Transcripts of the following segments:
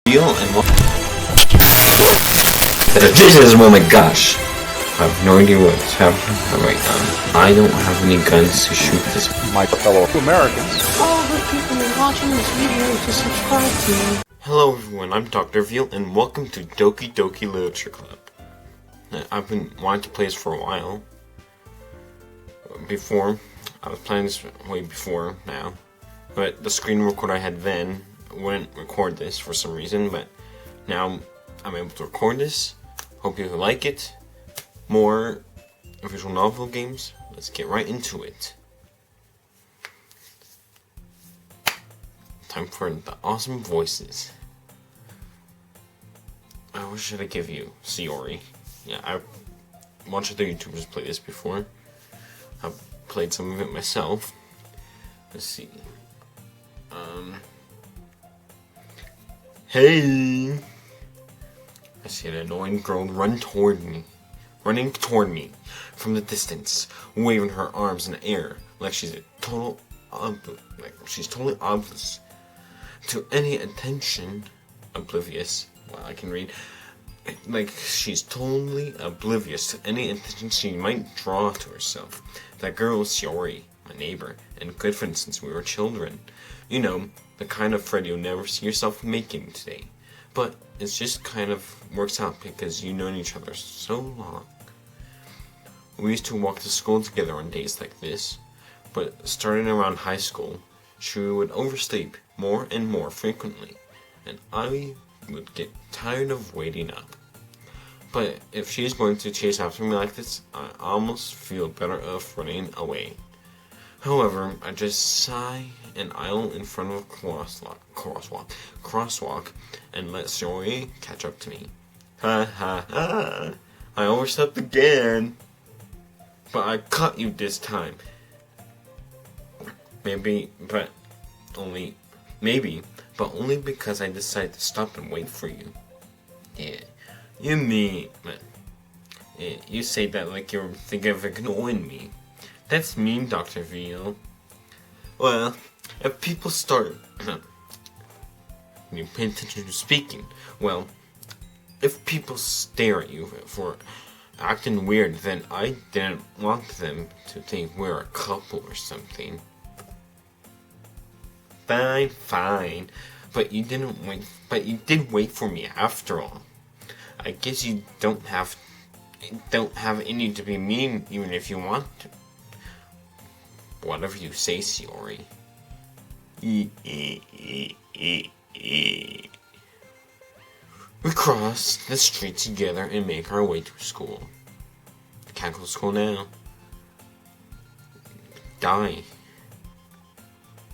Veal and what? This is, oh my gosh. I have no idea what's happening right now. I don't have any guns to shoot this. My fellow Americans. All the people watching this video to subscribe to me. Hello everyone, I'm Dr. Veal and welcome to Doki Doki Literature Club. I've been wanting to play this for a while. I was playing this way before now. But the screen recorder I had then wouldn't record this for some reason, but now I'm able to record this. Hope you like it. More visual novel games. Let's get right into it. Time for the awesome voices. What should I give you? Sayori. Yeah, I've watched other YouTubers play this before. I've played some of it myself. Let's see. Hey! I see an annoying girl running toward me from the distance, waving her arms in the air like she's totally oblivious to any attention. Oblivious. Well, I can read. Like she's totally oblivious to any attention she might draw to herself. That girl is Sayori, my neighbor, and good friend since we were children. You know, the kind of friend you'll never see yourself making today. But it just kind of works out because you've known each other so long. We used to walk to school together on days like this, but starting around high school, she would oversleep more and more frequently, and I would get tired of waiting up. But if she's going to chase after me like this, I almost feel better off running away. However, I just sigh and idle in front of a crosswalk and let Sayori catch up to me. Ha ha ha! I overslept again! But I caught you this time. Maybe, but only because I decided to stop and wait for you. Yeah, you say that like you're thinking of ignoring me. That's mean, Dr. Veal. Well, if people start you pay attention to speaking. Well, if people stare at you for acting weird, then I didn't want them to think we're a couple or something. Fine. But you did wait for me after all. I guess you don't have any to be mean even if you want to. Whatever you say, Sayori. We cross the street together and make our way to school. Can't go to school now. Die.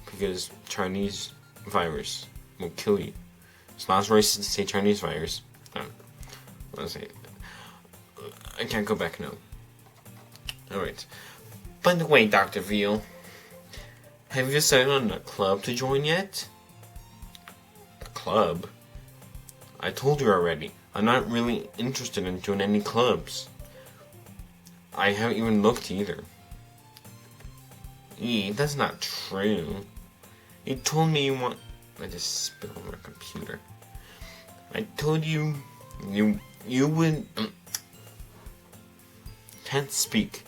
Because Chinese virus will kill you. It's not as racist to say Chinese virus. I can't go back now. Alright. By the way, Dr. Veal, have you decided on a club to join yet? A club? I told you already, I'm not really interested in doing any clubs. I haven't even looked either. That's not true. You told me you want... I just spilled on my computer. I told you you would... Can't speak.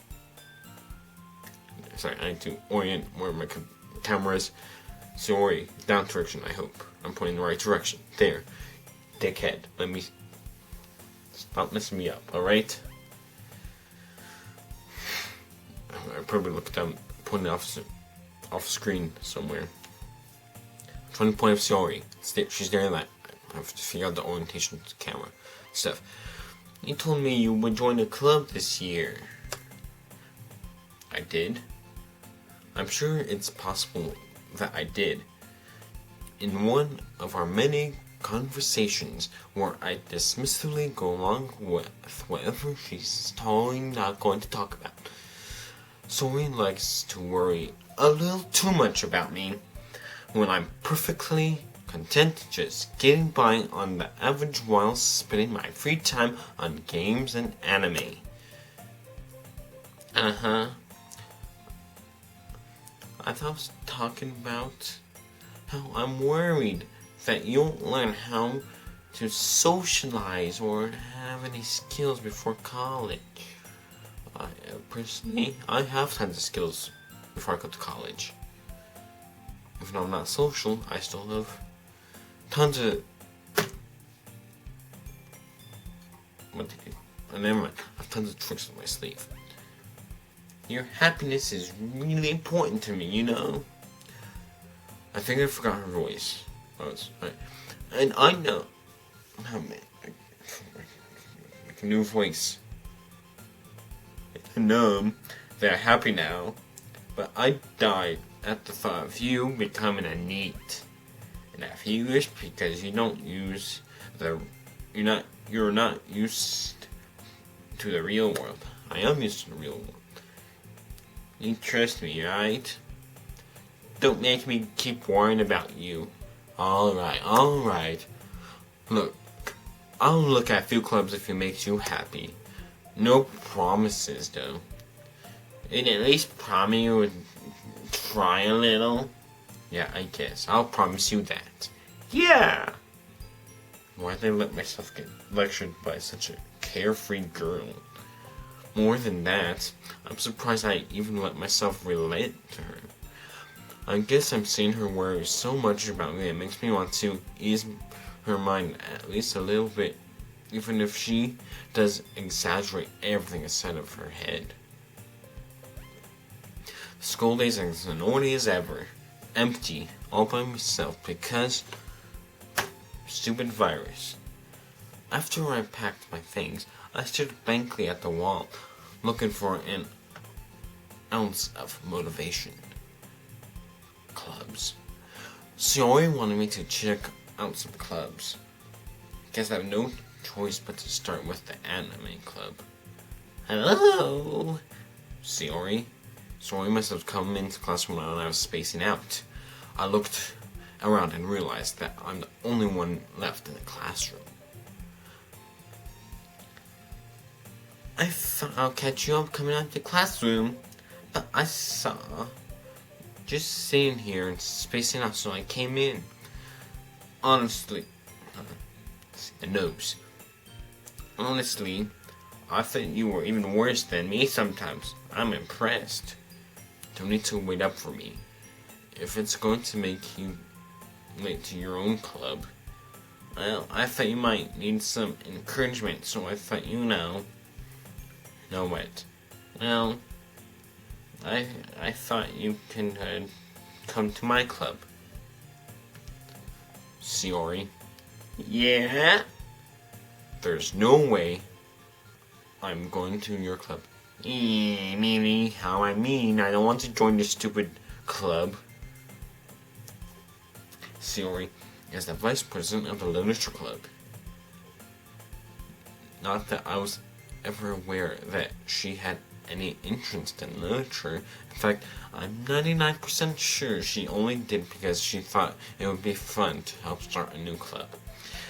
Sorry, I need to orient where my camera is. Sorry, down direction, I hope. I'm pointing in the right direction. There. Dickhead. Let me... Stop messing me up, alright? I probably looked down, pointing off screen somewhere. I'm trying to point off Sayori. She's there that. I have to figure out the orientation of the camera stuff. You told me you would join a club this year. I did? I'm sure it's possible that I did. In one of our many conversations where I dismissively go along with whatever she's totally not going to talk about. Sayori likes to worry a little too much about me when I'm perfectly content just getting by on the average while spending my free time on games and anime. I thought I was talking about how I'm worried that you'll learn how to socialize or have any skills before college. Personally, I have tons of skills before I go to college. Even though I'm not social, I still have tons of... Never mind. I have tons of tricks up my sleeve. Your happiness is really important to me, you know? I think I forgot her voice. And I know... Oh man. Like a new voice. I know they're happy now, but I died at the thought of you becoming a NEET. And a few years because you don't use the... You're not used to the real world. I am used to the real world. You trust me, right? Don't make me keep worrying about you. Alright. Look, I'll look at few clubs if it makes you happy. No promises, though. And at least promise you would try a little. Yeah, I guess. I'll promise you that. Yeah! Why'd I let myself get lectured by such a carefree girl? More than that, I'm surprised I even let myself relate to her. I guess I'm seeing her worry so much about me, it makes me want to ease her mind at least a little bit, even if she does exaggerate everything inside of her head. School days are as annoying as ever. Empty, all by myself, because stupid virus. After I packed my things, I stared blankly at the wall, looking for an ounce of motivation. Clubs. Sayori wanted me to check out some clubs. Guess I have no choice but to start with the anime club. Hello! Sayori must have come into class when I was spacing out. I looked around and realized that I'm the only one left in the classroom. I thought I'll catch you up coming out of the classroom, but I saw just sitting here and spacing out, so I came in. Honestly, the nose. Honestly, I thought you were even worse than me sometimes. I'm impressed. Don't need to wait up for me. If it's going to make you late to your own club, well, I thought you might need some encouragement, so I thought know what? Well, I thought you can come to my club. Sayori. Yeah? There's no way I'm going to your club. Meaning how I don't want to join this stupid club. Sayori is the vice president of the literature club. Not that I was ever aware that she had any interest in literature. In fact, I'm 99% sure she only did because she thought it would be fun to help start a new club.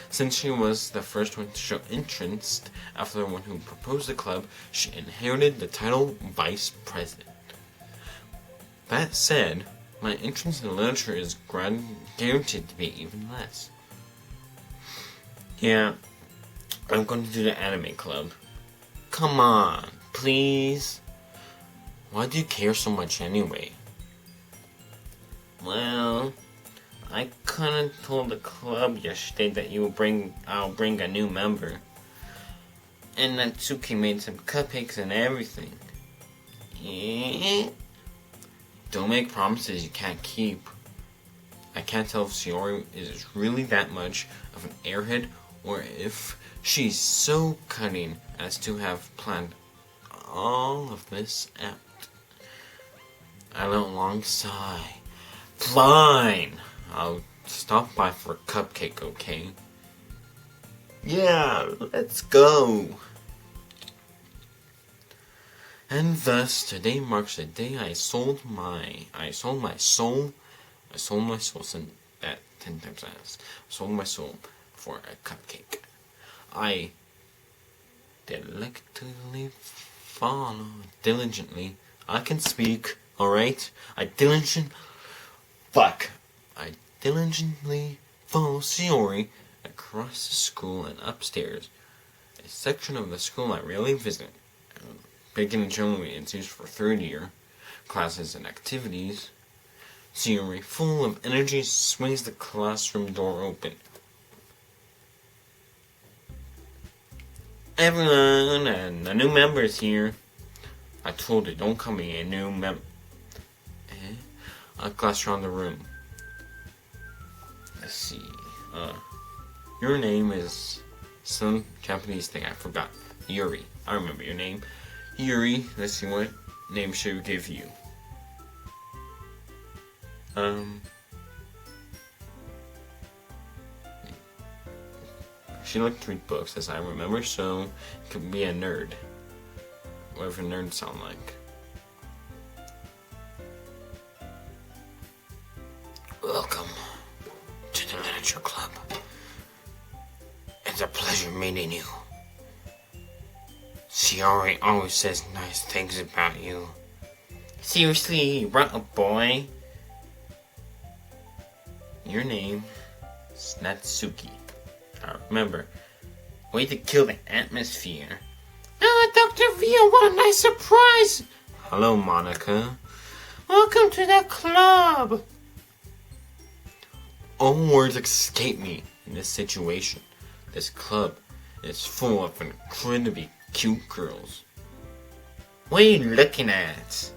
Since she was the first one to show interest after the one who proposed the club, she inherited the title Vice President. That said, my interest in literature is guaranteed to be even less. Yeah, I'm going to do the anime club. Come on, please. Why do you care so much anyway? Well, I kinda told the club yesterday that I'll bring a new member. And Natsuki made some cupcakes and everything. Don't make promises you can't keep. I can't tell if Sayori is really that much of an airhead or if she's so cunning as to have planned all of this out. I let a long sigh. Fine! I'll stop by for a cupcake, okay? Yeah, let's go! And thus, today marks the day I sold my soul, send that 10 times fast. Sold my soul for a cupcake. I diligently I can speak, alright? I diligently follow Sayori across the school and upstairs, a section of the school I rarely visit. Beginning generally it's used for third year classes and activities. Siri, full of energy, swings the classroom door open. Everyone, and the new member's here. I told you, don't call me a new member. I glanced around the room. Let's see. Your name is some Japanese thing I forgot. Yuri. I remember your name. Yuri. Let's see, what name should we give you? She liked to read books, as I remember, so it could be a nerd. Whatever nerds sound like. Welcome to the Literature Club. It's a pleasure meeting you. Shiori always says nice things about you. Seriously, what a boy. Your name is Natsuki. I remember. Way to kill the atmosphere. Ah, Dr. Veal, what a nice surprise! Hello, Monica. Welcome to the club. All words escape me in this situation. This club is full of incredibly cute girls. What are you looking at?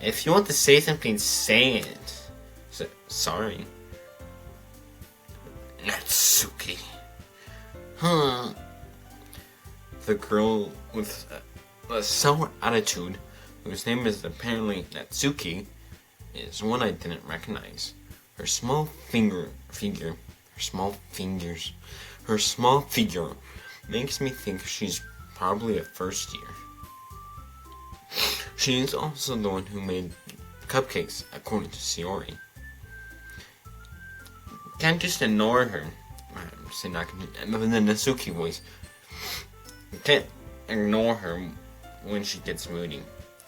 If you want to say something, say it. Sorry. Natsuki. Huh. The girl with a sour attitude, whose name is apparently Natsuki, is one I didn't recognize. Her small figure makes me think she's probably a first year. She is also the one who made cupcakes, according to Shiori. Can't just ignore her. I'm saying not in the Natsuki voice. You can't ignore her when she gets moody.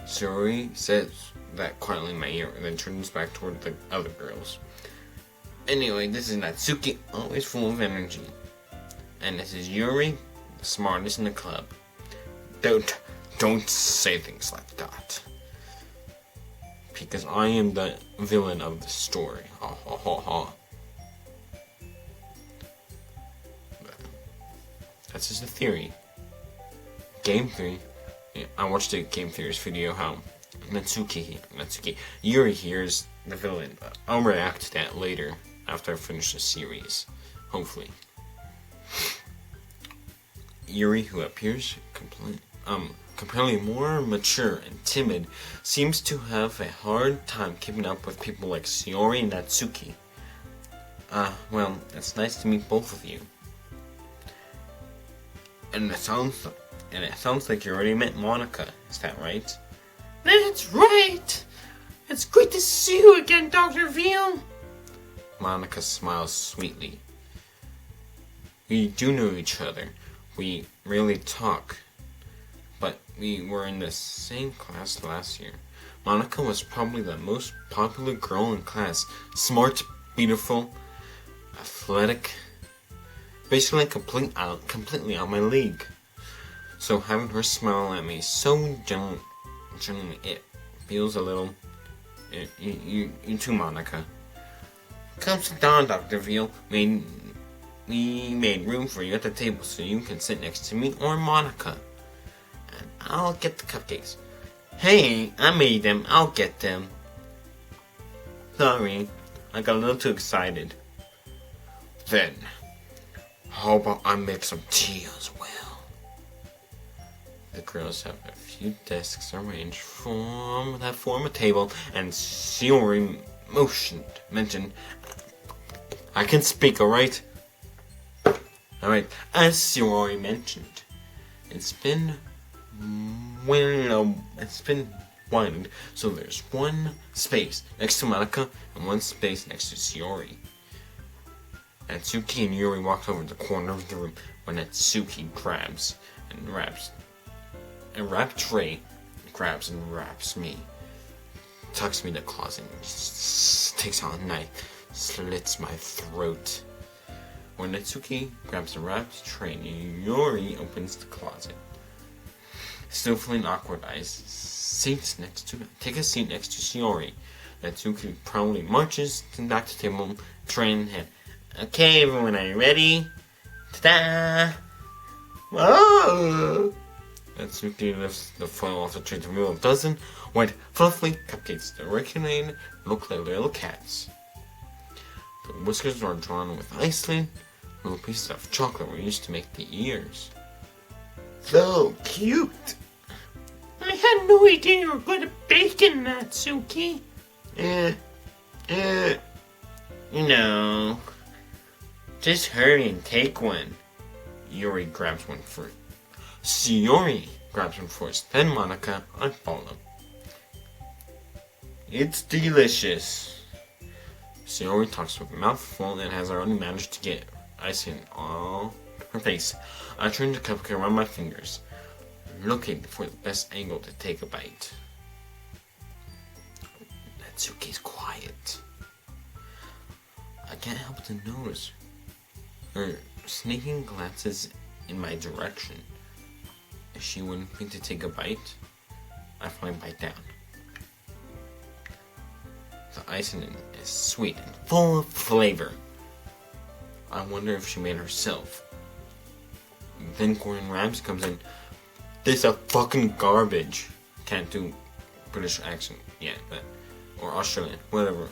Shiori says that quietly in my ear and then turns back toward the other girls. Anyway, this is Natsuki, always full of energy. And this is Yuri, the smartest in the club. Don't say things like that. Because I am the villain of the story. Ha ha ha ha. That's just a theory. Game 3. I watched a Game Theory's video how Natsuki, Yuri here is the villain. I'll react to that later after I finish the series. Hopefully. Yuri, who appears completely more mature and timid, seems to have a hard time keeping up with people like Shiori and Natsuki. Well, it's nice to meet both of you. And it sounds like you already met Monica, is that right? That's right! It's good to see you again, Dr. Veal! Monica smiles sweetly. We do know each other. We rarely talk. But we were in the same class last year. Monica was probably the most popular girl in class. Smart, beautiful, athletic. Basically completely out my league. So having her smile at me so genuinely, it feels a little... You too, Monica. Come sit down, Dr. Veal. We made room for you at the table so you can sit next to me or Monica. And I'll get the cupcakes. Hey, I made them. I'll get them. Sorry, I got a little too excited. Then, how about I make some tea as well? The girls have a few desks arranged that form a table, and Shiori mentioned, I can speak, alright? Alright, as Shiori mentioned, it's been widened, so there's one space next to Monica and one space next to Shiori. Natsuki and Yuri walked over to the corner of the room when Natsuki grabs and wraps me, tucks me in the closet, and takes out a knife, slits my throat. When Natsuki grabs a wrapped tray, Yuri opens the closet. Still feeling awkward, take a seat next to Shiori. Natsuki proudly marches back to the table, tray in hand. Okay, everyone, are you ready? Ta-da! Whoa! Natsuki lifts the foil off the tray to reveal a dozen white, fluffy cupcakes that originated look like little cats. The whiskers are drawn with iceland. Little pieces of chocolate were used to make the ears. So cute! I had no idea you were good at baking, Natsuki. Just hurry and take one. Yuri grabs one first. Shiori grabs one first, then Monica and follow. It's delicious. Shiori talks with a mouth full and has already managed to get icing all her face. I turn the cupcake around my fingers, looking for the best angle to take a bite. Natsuki's quiet. I can't help to notice her sneaking glances in my direction. Is she waiting for me to take a bite? I finally bite down. The icing is sweet and full of flavor. I wonder if she made it herself. Then Gordon Ramsay comes in. This is fucking garbage. Can't do British accent yet, but or Australian, whatever.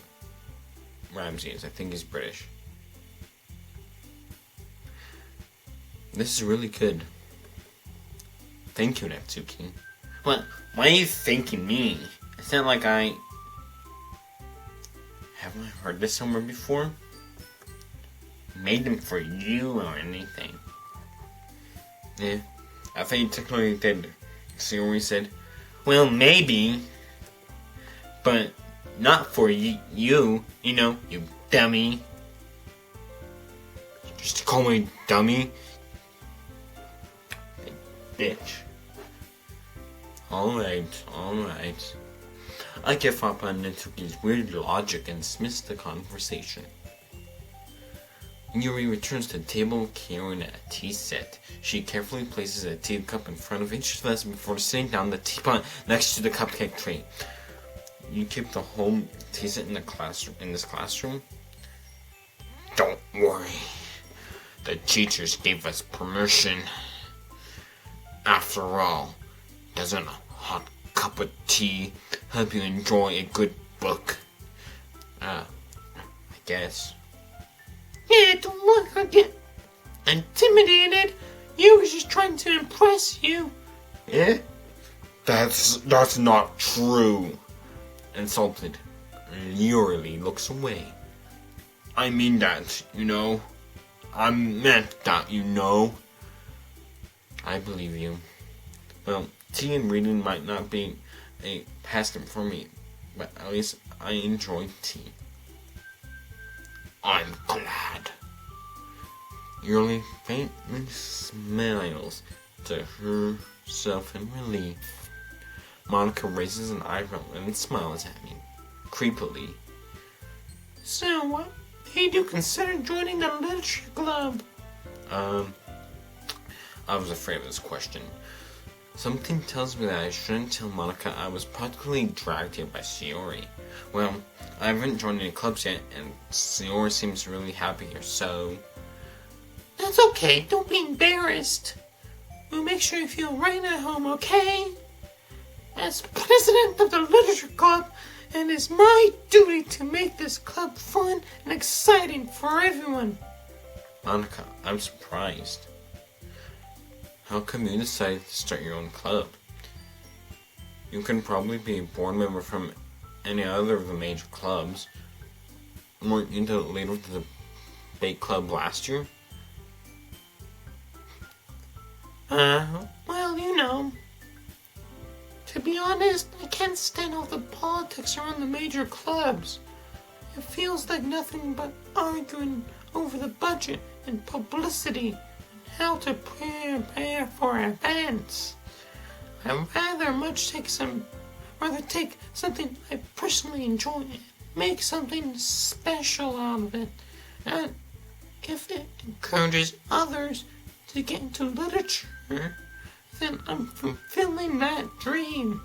Ramsay is. I think he's British. This is really good. Thank you, Natsuki. What? Why are you thanking me? It's not like I... Haven't I heard this somewhere before? Made them for you or anything. Yeah, I thought you technically did. Shiori said, well, maybe. But not for you, you dummy. Just call me dummy? Bitch. Alright. I give up on Natsuki's weird logic and dismiss the conversation. Yuri returns to the table carrying a tea set. She carefully places a teacup in front of each of us before sitting down the teapot next to the cupcake tray. You keep the whole tea set in this classroom? Don't worry. The teachers gave us permission. After all, doesn't a hot cup of tea help you enjoy a good book? I guess. Yeah, don't look like it. Intimidated. You was just trying to impress you. Yeah? That's not true. Insulted, Yuri looks away. I mean that, I meant that, I believe you. Well, tea and reading might not be a pastime for me, but at least I enjoy tea. I'm glad. Yuri faintly smiles to herself in relief. Monica raises an eyebrow and smiles at me, creepily. So, what made you consider joining the literature club? I was afraid of this question. Something tells me that I shouldn't tell Monica I was practically dragged here by Shiori. Well, I haven't joined any clubs yet, and Shiori seems really happy here, so... That's okay, don't be embarrassed. We'll make sure you feel right at home, okay? As president of the literature club, it is my duty to make this club fun and exciting for everyone. Monica, I'm surprised. How come you decided to start your own club? You can probably be a board member from any other of the major clubs. Weren't you the leader of the big club last year? Well, to be honest, I can't stand all the politics around the major clubs. It feels like nothing but arguing over the budget and publicity and how to prepare for events. I'd rather take something I personally enjoy and make something special out of it. And if it encourages others to get into literature, then I'm fulfilling that dream.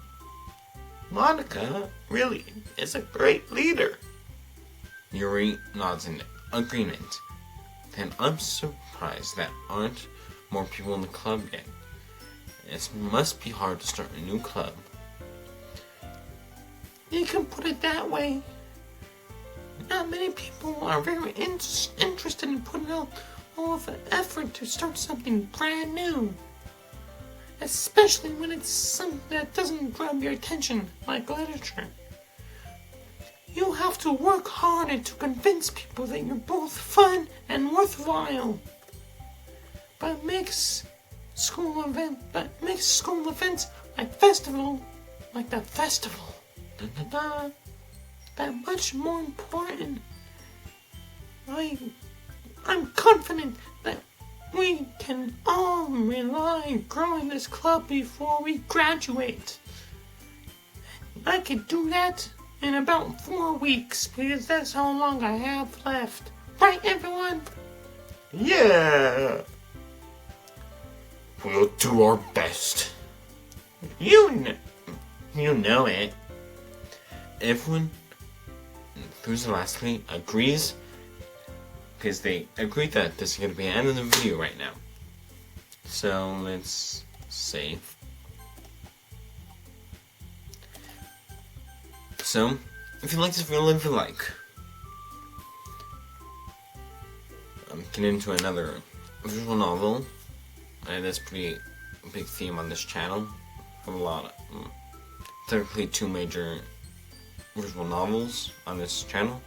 Monica really is a great leader. Yuri nods in agreement. Then I'm surprised that aren't more people in the club yet. It must be hard to start a new club. You can put it that way. Not many people are very interested in putting out all of the effort to start something brand new. Especially when it's something that doesn't grab your attention, like literature. You have to work harder to convince people that you're both fun and worthwhile. But makes school events like the festival, that much more important. I'm confident that we can all rely on growing this club before we graduate. I could do that in about 4 weeks, because that's how long I have left. Right, everyone? Yeah! We'll do our best. You know it. Everyone enthusiastically agrees, because they agreed that this is going to be the end of the video right now. So let's save. So, if you like this video, leave a like. I'm getting into another visual novel, and that's a pretty big theme on this channel. I have a lot of, technically 2 major visual novels on this channel.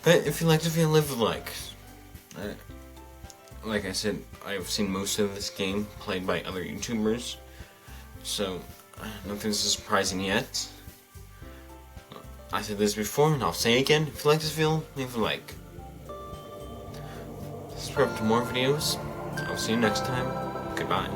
But if you like the video, leave a like. Like I said, I've seen most of this game played by other YouTubers, so nothing's surprising yet. I said this before, and I'll say it again. If you like this video, leave a like. Subscribe to more videos. I'll see you next time. Goodbye.